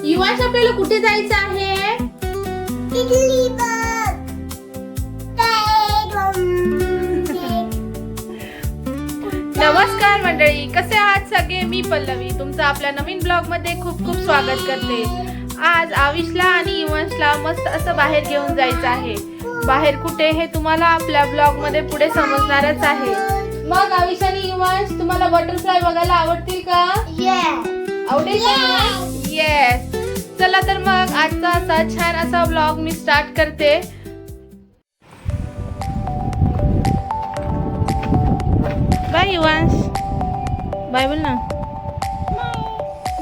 युवांश आपल्याला कुठे जायचं आहे? नमस्कार मंडळी, कसे आहात सगळे? मी पल्लवी तुमचं आपल्या नवीन ब्लॉग मध्ये खूप खूप स्वागत करते। आज आविशला आणि युवांशला मस्त असं बाहेर घेऊन जायचं आहे। बाहेर कुठे हे तुम्हाला आपल्या ब्लॉग मध्ये पुढे समजणारच आहे। मग आविश आणि युवांश, तुम्हाला बटरफ्लाय बघायला आवडतील का? आवडेल का? येस। चला तर मग आजचा असा छान असा ब्लॉग मी स्टार्ट करते। बाय युवांश, बाय बोल ना।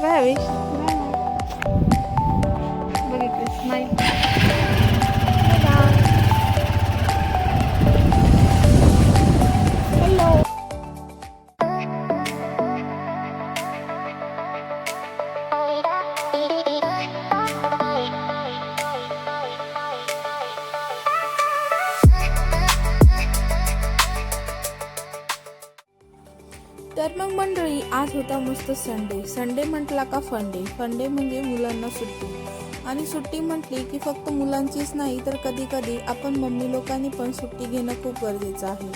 बाय आविश, बघ इकडे स्माइल। तर मग मंडळी, आज होता मस्त संडे। संडे म्हटला का फंडे, फंडे म्हणजे मुलांना सुट्टी। आणि सुट्टी म्हटली की फक्त मुलांचीच नाही तर कधी कधी आपण मम्मी लोकांनी पण सुट्टी घेणं खूप गरजेचं आहे।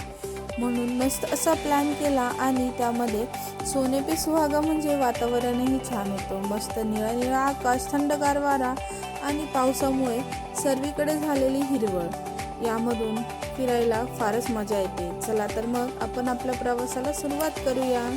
म्हणून मस्त असा प्लॅन केला आणि त्यामध्ये सोने पे सुहागा म्हणजे वातावरणही छान होतं। मस्त निळा निळा आकाश, थंडगार वारा आणि पावसामुळे सर्वीकडे झालेली हिरवळ, यामधून फिरायला फारच मजा येते। चला तर मग आपण आपल्या प्रवासाला सुरुवात करूया।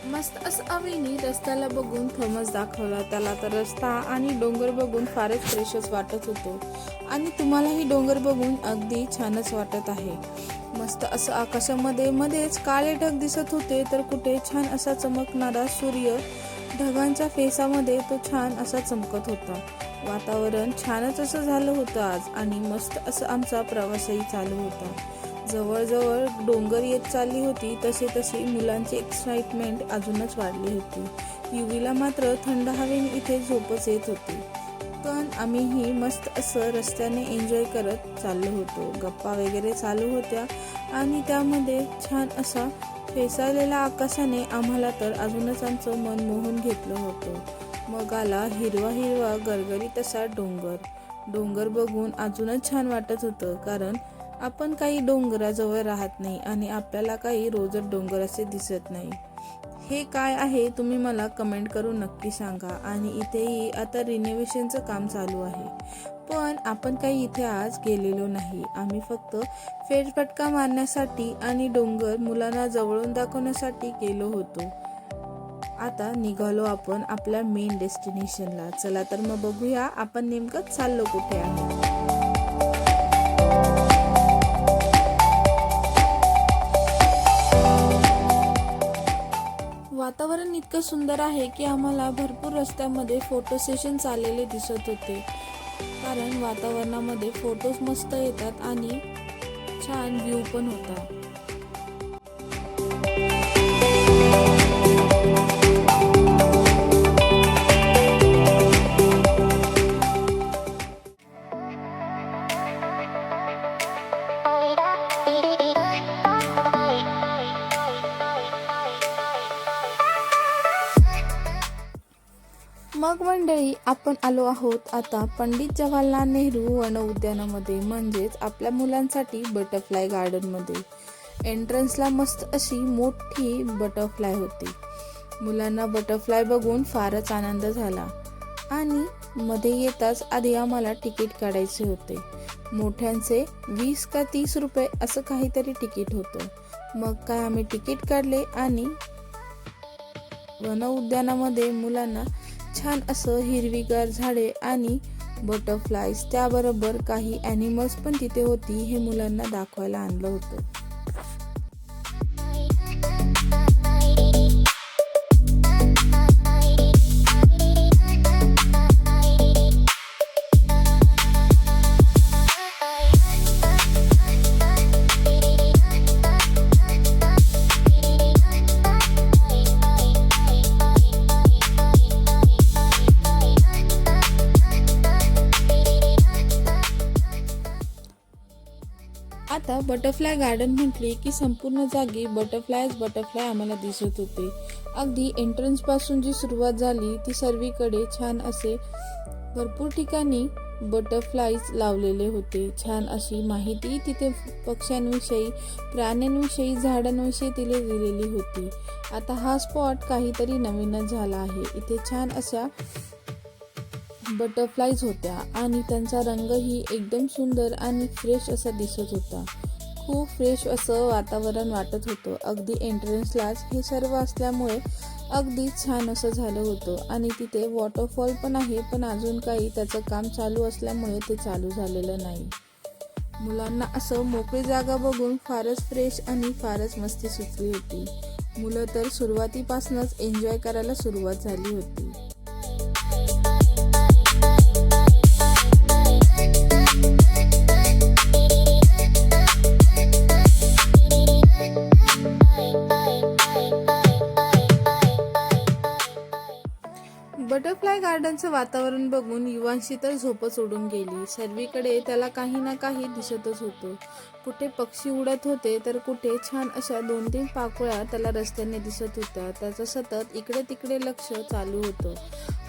मस्त असं अवीनी रस्त्याला बघून थोमस दाखवला त्याला, तर रस्ता आणि डोंगर बघून फारच फ्रेशच वाटत होतो। आणि तुम्हालाही डोंगर बघून अगदी छानच वाटत आहे। मस्त असं आकाशामध्ये मध्येच काळे ढग दिसत होते, तर कुठे छान असा चमकणारा सूर्य ढगांच्या फेसामध्ये तो छान असा चमकत होता। वातावरण छानच असं झालं होतं आज, आणि मस्त असं आमचा प्रवासही चालू होता। जवळजवळ डोंगर येत चालली होती, तसे तशी मुलांची एक्साइटमेंट अजूनच वाढली होती। युवीला मात्र थंड हवेने इथे झोपच येत होती, पण आम्हीही मस्त असं रस्त्याने एन्जॉय करत चाललो होतो। गप्पा वगैरे चालू होत्या आणि त्यामध्ये छान असा फेसाळलेल्या आकाशाने आम्हाला तर अजूनच आमचं मन मोहून घेतलं होतं। मग आला हिरवा हिरवा गरगरीत असा डोंगर। डोंगर बघून अजूनच छान वाटत होतं, कारण आपण काही डोंगराजवळ राहत नाही आणि आपल्याला काही रोजच डोंगर असे दिसत नाही। हे काय आहे तुम्ही मला कमेंट करून नक्की सांगा। आणि इथेही आता रिनोव्हेशनचं काम चालू आहे, पण आपण काही इथे आज गेलेलो नाही। आम्ही फक्त फेरफटका मारण्यासाठी आणि डोंगर मुलांना जवळून दाखवण्यासाठी गेलो होतो। आता निघालो आपण आपल्या मेन डेस्टिनेशनला। चला तर मग बघूया आपण नेमकं चाललो कुठे आहे। वातावरण इतकं सुंदर आहे की आम्हाला भरपूर रस्त्यामध्ये फोटो सेशन चाललेले दिसत होते, कारण वातावरणामध्ये फोटोज मस्त येतात आणि छान व्ह्यू पण होता। मग मंडळी, आपण आलो आहोत आता पंडित जवाहरलाल नेहरू वन उद्यानामध्ये, म्हणजेच आपल्या मुलांसाठी बटरफ्लाय गार्डनमध्ये। एंट्रन्सला मस्त अशी मोठी बटरफ्लाय होती। मुलांना बटरफ्लाय बघून फारच आनंद झाला आणि मध्ये येताच आधी आम्हाला तिकीट काढायचे होते। मोठ्यांचे 20 का 30 रुपये असं काहीतरी तिकीट होतं। मग काय आम्ही तिकीट काढले आणि वन उद्यानामध्ये मुलांना छान असं हिरवीगार झाडे आणि बटरफ्लायज, त्याबरोबर काही ॲनिमल्स पण तिथे होती, हे मुलांना दाखवायला आणलं होतं। आता बटरफ्लाय गार्डन म्हटली की संपूर्ण जागी बटरफ्लाय आम्हाला दिसत होते. अगदी एंट्रन्स पासून जी सुरुवात झाली ती सर्वीकडे छान असे भरपूर ठिकाणी बटरफ्लायज लावलेले होते. छान अशी माहिती तिथे पक्ष्यांविषयी, प्राण्यांविषयी, झाडांविषयी तिला दिलेली होती. आता हा स्पॉट काहीतरी नवीनच झाला आहे. इथे छान अशा बटरफ्लायज होत्या आणि त्यांचा रंगही एकदम सुंदर आणि फ्रेश असा दिसत होता. खूप फ्रेश असं वातावरण वाटत होतं. अगदी एंट्रन्सलाच हे सर्व असल्यामुळे अगदी छान असं झालं होतं. आणि तिथे वॉटरफॉल पण आहे, पण अजून काही त्याचं काम चालू असल्यामुळे ते चालू झालेलं नाही. मुलांना असं मोकळी जागा बघून फारच फ्रेश आणि फारच मस्ती सुचली होती. मुलं तर सुरुवातीपासूनच एन्जॉय करायला सुरुवात झाली होती. बटरफ्लाय गार्डनचं वातावरण बघून युवांशी तर झोपच उडून गेली. सर्वीकडे त्याला काही ना काही दिसतच होतं. कुठे पक्षी उडत होते तर कुठे छान अशा 2-3 पाकोळ्या त्याला रस्त्याने दिसत होत्या. त्याचं सतत इकडे तिकडे लक्ष चालू होतं.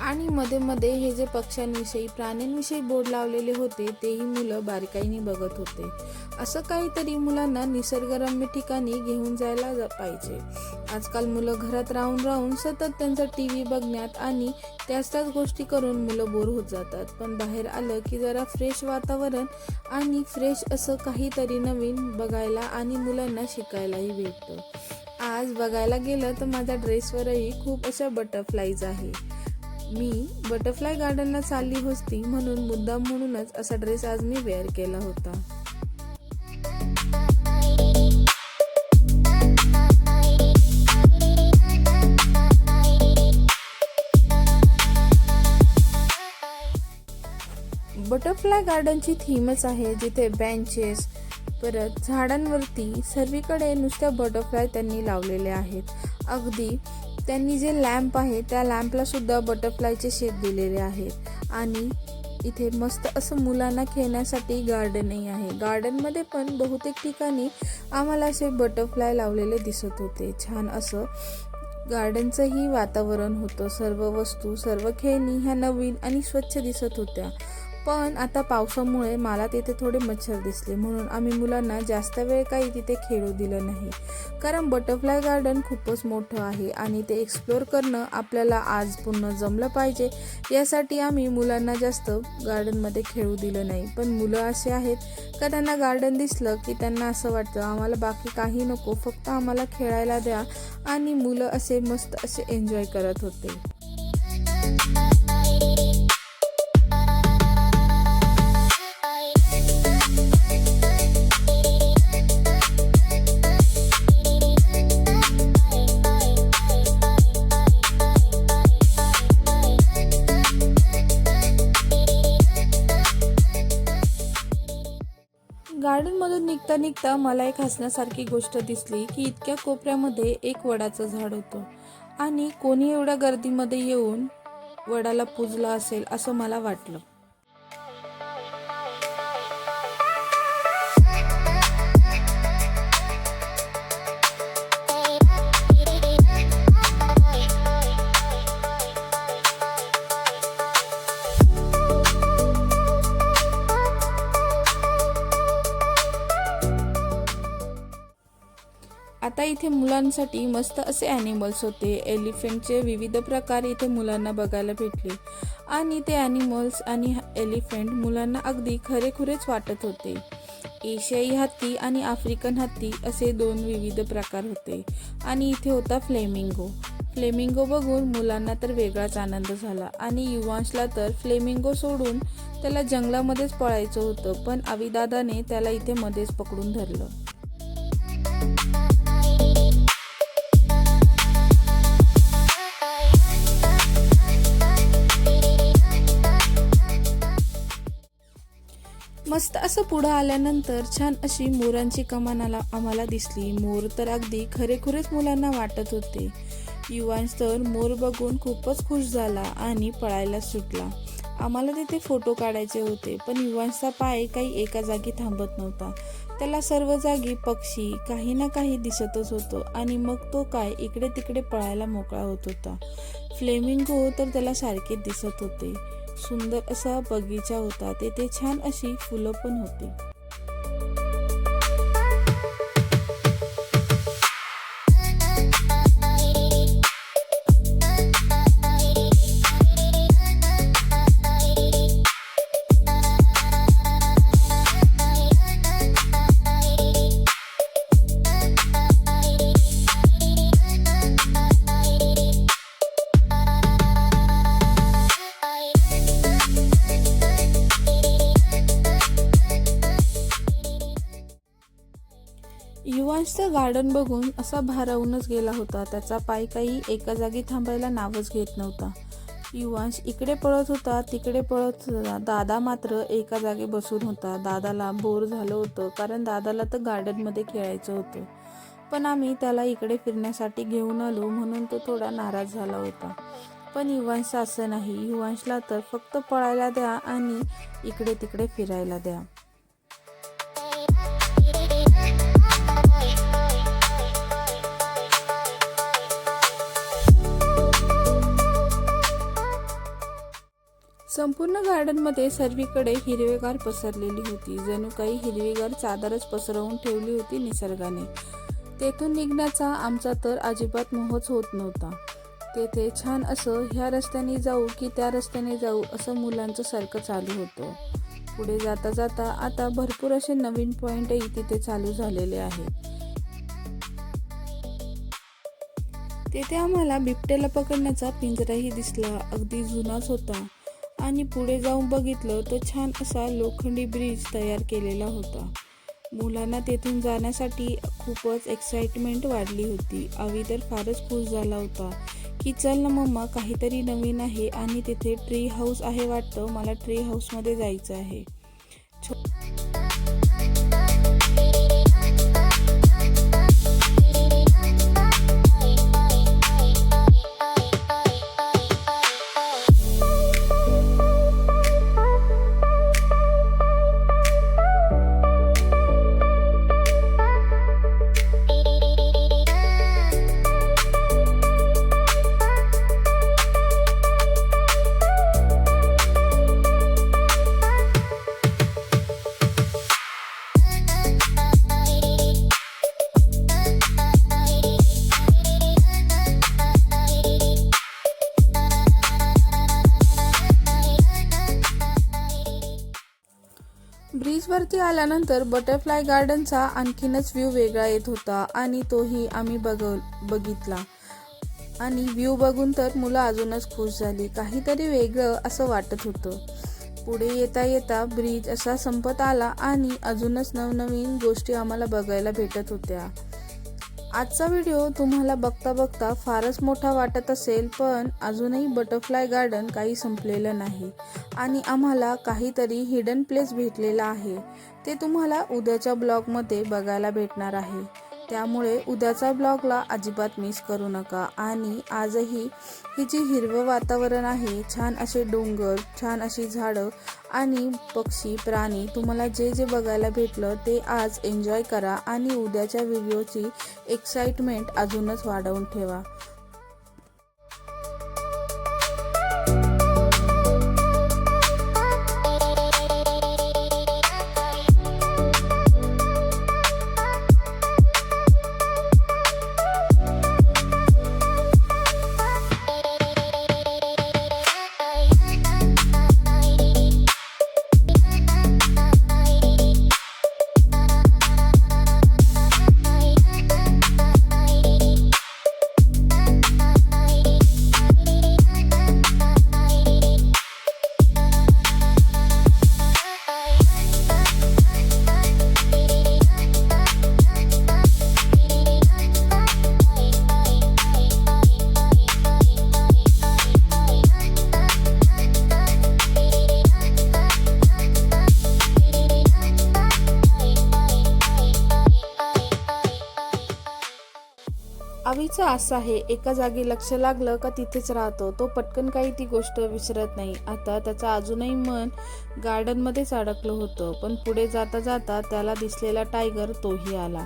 आणि मध्ये मध्ये हे जे पक्ष्यांविषयी, प्राण्यांविषयी बोर्ड लावलेले होते तेही मुलं बारकाईने बघत होते. असं काहीतरी मुलांना निसर्गरम्य ठिकाणी घेऊन जायला पाहिजे. आजकाल मुलं घरात राहून राहून सतत त्यांचा TV बघण्यात आणि त्याच गोष्टी करून मुलं बोर होत जातात. पण बाहेर आलं की जरा फ्रेश वातावरण आणि फ्रेश असं काहीतरी नवीन बघायला आणि मुलांना शिकायलाही भेटतं. आज बघायला गेलं तर माझ्या ड्रेसवरही खूप अशा बटरफ्लायज आहे. मी बटरफ्लाय गार्डनला चालली होती म्हणून मुद्दाम म्हणूनच असा ड्रेस आज मी वेअर केला होता. बटरफ्लाय गार्डनची थीमच आहे, जिथे बेंचेस, परत झाडांवरती सर्वीकडे नुसत्या बटरफ्लाय त्यांनी लावलेले आहेत. अगदी त्यांनी जे लॅम्प आहे त्या लॅम्पला सुद्धा बटरफ्लायचे शेप दिलेले आहेत. आणि इथे मस्त असं मुलांना खेळण्यासाठी गार्डनही आहे. गार्डनमध्ये पण बहुतेक ठिकाणी आम्हाला असे बटरफ्लाय लावलेले दिसत होते. छान असं गार्डनचंही वातावरण होतं. सर्व वस्तू, सर्व खेळणी ह्या नवीन आणि स्वच्छ दिसत होत्या. पण आता पावसामुळे मला तिथे थोडे मच्छर दिसले, म्हणून आम्ही मुलांना जास्त वेळ काही तिथे खेळू दिलं नाही. कारण बटरफ्लाय गार्डन खूपच मोठं आहे आणि ते एक्सप्लोअर करणं आपल्याला आज पूर्ण जमलं पाहिजे, यासाठी आम्ही मुलांना जास्त गार्डनमध्ये खेळू दिलं नाही. पण मुलं असे आहेत का त्यांना गार्डन दिसलं की त्यांना असं वाटतं आम्हाला बाकी काही नको, फक्त आम्हाला खेळायला द्या. आणि मुलं असे मस्त असे एन्जॉय करत होते. गार्डनमधून निघता निघता मला एक हसण्यासारखी गोष्ट दिसली की इतक्या कोपऱ्यामध्ये एक वडाचं झाड होतं आणि कोणी एवढ्या गर्दीमध्ये येऊन वडाला पूजला असेल असं मला वाटलं. आता इथे मुलांसाठी मस्त असे ॲनिमल्स होते. एलिफंटचे विविध प्रकार इथे मुलांना बघायला भेटले आणि ते ॲनिमल्स आणि एलिफंट मुलांना अगदी खरेखुरेच वाटत होते. एशियाई हत्ती आणि आफ्रिकन हत्ती असे 2 विविध प्रकार होते. आणि इथे होता फ्लेमिंगो बघून मुलांना तर वेगळाच आनंद झाला. आणि युवांशला तर फ्लेमिंगो सोडून त्याला जंगलामध्येच पळायचं होतं, पण आविदादाने त्याला इथे मध्येच पकडून धरलं. मस्त असं पुढं आल्यानंतर छान अशी मोरांची कमान आम्हाला दिसली. मोर तर अगदी खरेखुरेच मुलांना वाटत होते. युवांश तर मोर बघून खूपच खुश झाला आणि पळायला सुटला. आम्हाला तिथे फोटो काढायचे होते, पण युवांशचा पाय काही एका जागी थांबत नव्हता. त्याला सर्व जागी पक्षी काही ना काही दिसतच होतं आणि मग तो काय इकडे तिकडे पळायला मोकळा होत होता. फ्लेमिंगो तर त्याला सारखे दिसत होते. सुंदर असा बगीचा होता, तेथे छान अशी फुलं पण होती. युवांशचं गार्डन बघून असा भारावूनच गेला होता. त्याचा पाय काही एका जागी थांबायला नावच घेत नव्हता. युवांश इकडे पळत होता, तिकडे पळत होता. दादा मात्र एका जागी बसून होता. दादाला बोर झालं होतं, कारण दादाला तर गार्डनमध्ये खेळायचं होतं. पण आम्ही त्याला इकडे फिरण्यासाठी घेऊन आलो म्हणून तो थोडा नाराज झाला होता. पण युवांशचं असं नाही. युवांशला तर फक्त पळायला द्या आणि इकडे तिकडे फिरायला द्या. संपूर्ण गार्डनमध्ये सर्वीकडे हिरवेगार पसरलेली होती. जणू काही हिरवीगार चादरच पसरवून ठेवली होती निसर्गाने. तेथून निघण्याचा आमचा तर अजिबात मोहच होत नव्हता. तेथे छान असं ह्या रस्त्याने जाऊ की त्या रस्त्याने जाऊ असं मुलांचं सारखं चालू होतं. पुढे जाता जाता आता भरपूर असे नवीन पॉईंटही तिथे चालू झालेले आहेत. तेथे आम्हाला बिबट्याला पकडण्याचा पिंजराही दिसला. अगदी जुनाच होता आणि पुढे जाऊन बघितलं तर छान असा लोखंडी ब्रिज तयार केलेला होता. मुलांना तेथून जाण्यासाठी खूपच एक्साइटमेंट वाढली होती. आवी तर फारच खुश झाला होता की चल ना मम्मा, काहीतरी नवीन आहे आणि तिथे ट्री हाऊस आहे वाटतं, मला ट्री हाऊसमध्ये जायचं आहे. ब्रिजवरती आल्यानंतर बटरफ्लाय गार्डनचा आणखीनच व्ह्यू वेगळा येत होता आणि तोही आम्ही बघितला. आणि व्ह्यू बघून तर मुलं अजूनच खुश झाली. काहीतरी वेगळं असं वाटत होतं. पुढे येता येता ब्रिज असा संपत आला आणि अजूनच नवनवीन गोष्टी आम्हाला बघायला भेटत होत्या. आजचा व्हिडिओ तुम्हाला बघता बघता फारच मोठा वाटत असेल, पण अजूनही बटरफ्लाय गार्डन काही संपलेलं नाही आणि आम्हाला काहीतरी हिडन प्लेस भेटलेला आहे. ते तुम्हाला उद्याच्या ब्लॉगमध्ये बघायला भेटणार आहे. त्यामुळे उद्याचा ब्लॉगला अजिबात मिस करू नका. आणि आजही ही जी हिरवं वातावरण आहे, छान असे डोंगर, छान अशी झाडं आणि पक्षी, प्राणी, तुम्हाला जे जे बघायला भेटलं ते आज एन्जॉय करा आणि उद्याच्या व्हिडिओची एक्साइटमेंट अजूनच वाढवून ठेवा. आवीचं असं आहे, एका जागी लक्ष लागलं का तिथेच राहतो. तो पटकन काही ती गोष्ट विसरत नाही. आता त्याचं अजूनही मन गार्डनमध्येच अडकलं होतं. पण पुढे जाता जाता त्याला दिसलेला टायगर तोही आला.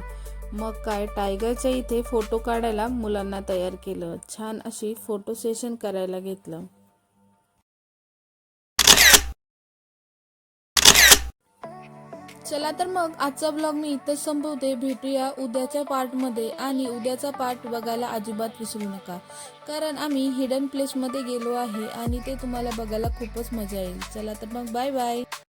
मग काय, टायगरच्या इथे फोटो काढायला मुलांना तयार केलं. छान अशी फोटो सेशन करायला घेतलं. चला तर मग आजचा ब्लॉग मी इथंच संपवते. भेटूया उद्याच्या पार्टमध्ये. आणि उद्याचा पार्ट बघायला अजिबात विसरू नका, कारण आम्ही हिडन प्लेसमध्ये गेलो आहे आणि ते तुम्हाला बघायला खूपच मजा येईल. चला तर मग बाय बाय.